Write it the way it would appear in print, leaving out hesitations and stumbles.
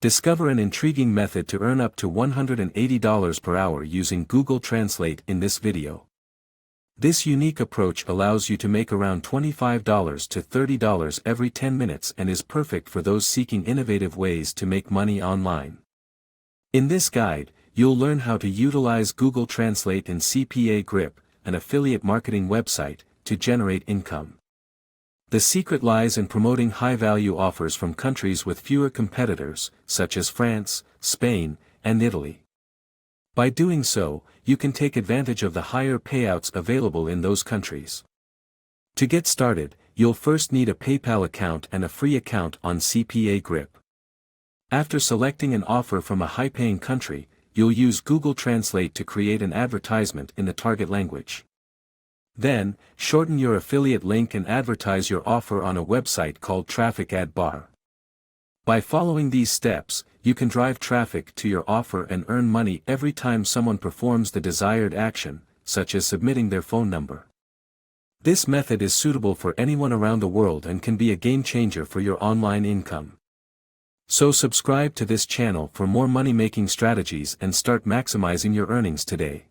Discover an intriguing method to earn up to $180 per hour using Google Translate in this video. This unique approach allows you to make around $25 to $30 every 10 minutes and is perfect for those seeking innovative ways to make money online. In this guide, you'll learn how to utilize Google Translate and CPA Grip, an affiliate marketing website, to generate income. The secret lies in promoting high-value offers from countries with fewer competitors, such as France, Spain, and Italy. By doing so, you can take advantage of the higher payouts available in those countries. To get started, you'll first need a PayPal account and a free account on CPA Grip. After selecting an offer from a high-paying country, you'll use Google Translate to create an advertisement in the target language. Then, shorten your affiliate link and advertise your offer on a website called Traffic Ad Bar. By following these steps, you can drive traffic to your offer and earn money every time someone performs the desired action, such as submitting their phone number. This method is suitable for anyone around the world and can be a game changer for your online income. So subscribe to this channel for more money-making strategies and start maximizing your earnings today.